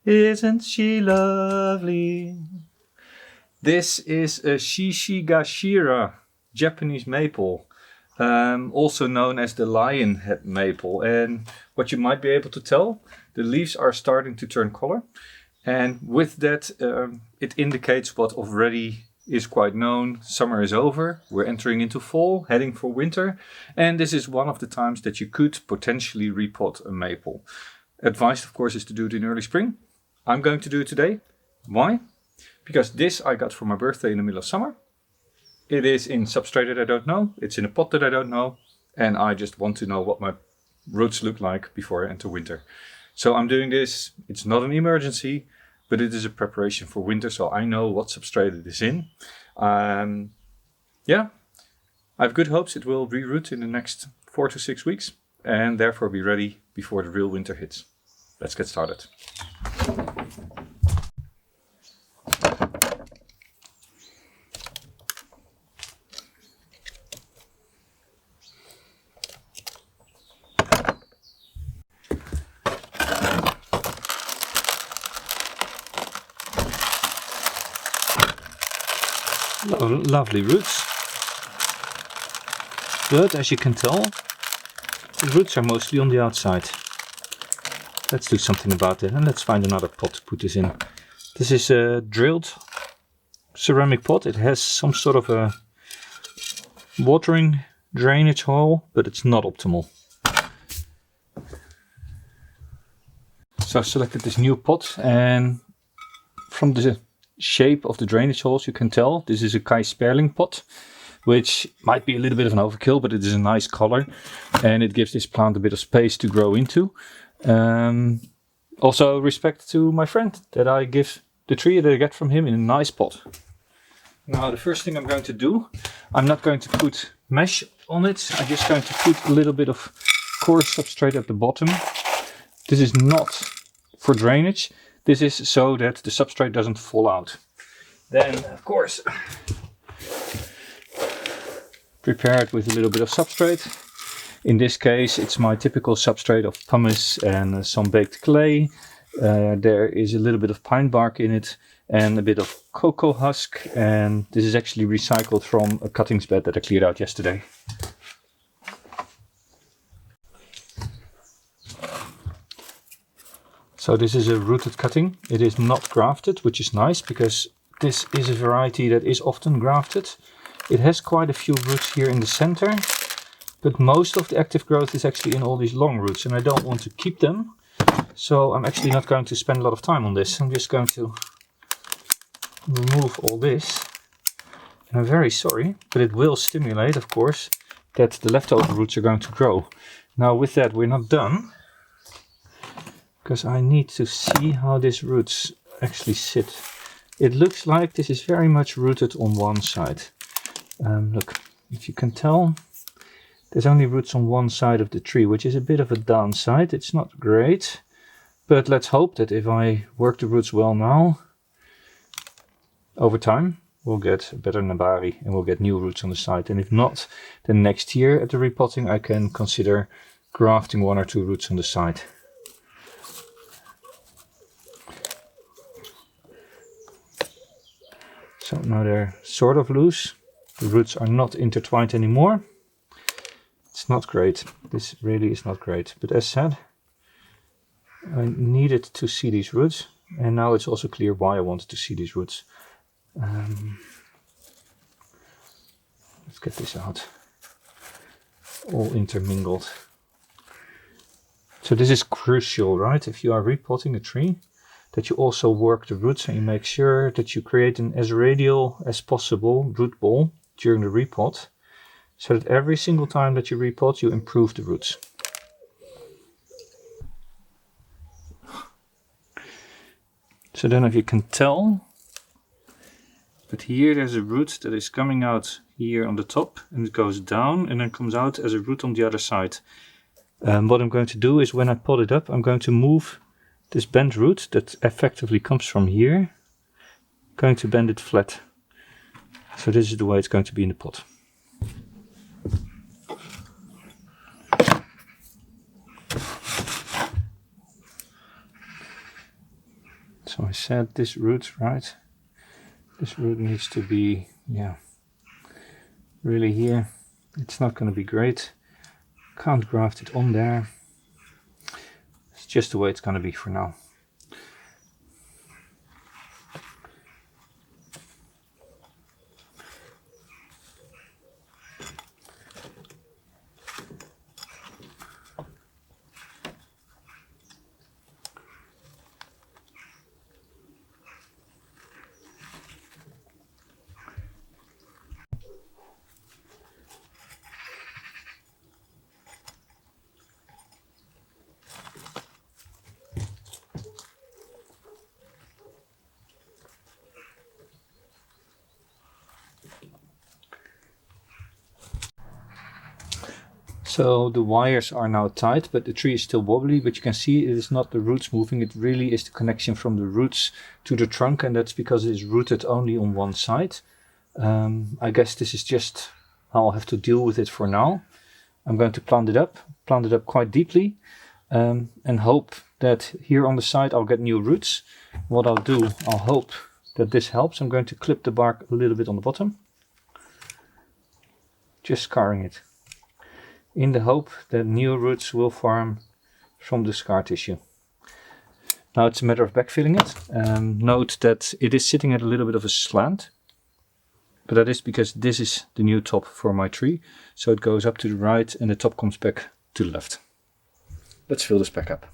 Isn't she lovely? This is a Shishikashira Japanese maple, also known as the lion head maple. And what you might be able to tell, the leaves are starting to turn color. And with that, it indicates what already is quite known. Summer is over, we're entering into fall, heading for winter. And this is one of the times that you could potentially repot a maple. Advice, of course, is to do it in early spring. I'm going to do it today. Why? Because this I got for my birthday in the middle of summer. It is in substrate that I don't know. It's in a pot that I don't know. And I just want to know what my roots look like before I enter winter. So I'm doing this. It's not an emergency, but it is a preparation for winter. So I know what substrate it is in. Yeah, I have good hopes it will reroot in the next 4 to 6 weeks. And therefore be ready before the real winter hits. Let's get started. Lovely roots, but as you can tell, the roots are mostly on the outside. Let's do something about it and let's find another pot to put this in. This is a drilled ceramic pot. It has some sort of a watering drainage hole, but it's not optimal. So I selected this new pot, and from the shape of the drainage holes you can tell this is a Kai Sperling pot, which might be a little bit of an overkill, but it is a nice color and it gives this plant a bit of space to grow into. Also respect to my friend that I give the tree that I get from him in a nice pot. Now the first thing I'm going to do, I'm not going to put mesh on it, I'm just going to put a little bit of coarse substrate at the bottom. This is not for drainage. This is so that the substrate doesn't fall out. Then, of course, prepare it with a little bit of substrate. In this case, it's my typical substrate of pumice and some baked clay. There is a little bit of pine bark in it and a bit of cocoa husk. And this is actually recycled from a cuttings bed that I cleared out yesterday. So this is a rooted cutting. It is not grafted, which is nice because this is a variety that is often grafted. It has quite a few roots here in the center, but most of the active growth is actually in all these long roots and I don't want to keep them. So I'm actually not going to spend a lot of time on this. I'm just going to remove all this. And I'm very sorry, but it will stimulate, of course, that the leftover roots are going to grow. Now with that, we're not done, because I need to see how these roots actually sit. It looks like this is very much rooted on one side. Look, if you can tell, there's only roots on one side of the tree, which is a bit of a downside. It's not great, but let's hope that if I work the roots well now, over time, we'll get a better nabari and we'll get new roots on the side. And if not, then next year at the repotting, I can consider grafting 1 or 2 roots on the side. So now they're sort of loose. The roots are not intertwined anymore. It's not great. This really is not great. But as said, I needed to see these roots. And now it's also clear why I wanted to see these roots. Let's get this out. All intermingled. So this is crucial, right? If you are repotting a tree, that you also work the roots and you make sure that you create an as radial as possible root ball during the repot, so that every single time that you repot, you improve the roots. So then if you can tell, but here there's a root that is coming out here on the top and it goes down and then comes out as a root on the other side. What I'm going to do is when I pot it up, I'm going to move this bent root that effectively comes from here. I'm going to bend it flat. So this is the way it's going to be in the pot. So I said this root, right? This root needs to be, yeah, really here. It's not going to be great. Can't graft it on there. It's just the way it's going to be for now. So the wires are now tight, but the tree is still wobbly, but you can see it is not the roots moving, it really is the connection from the roots to the trunk, and that's because it is rooted only on one side. I guess this is just how I'll have to deal with it for now. I'm going to plant it up quite deeply, and hope that here on the side I'll get new roots. What I'll do, I'll hope that this helps. I'm going to clip the bark a little bit on the bottom, just scarring it, in the hope that new roots will form from the scar tissue. Now it's a matter of backfilling it. Note that it is sitting at a little bit of a slant, but that is because this is the new top for my tree. So it goes up to the right and the top comes back to the left. Let's fill this back up.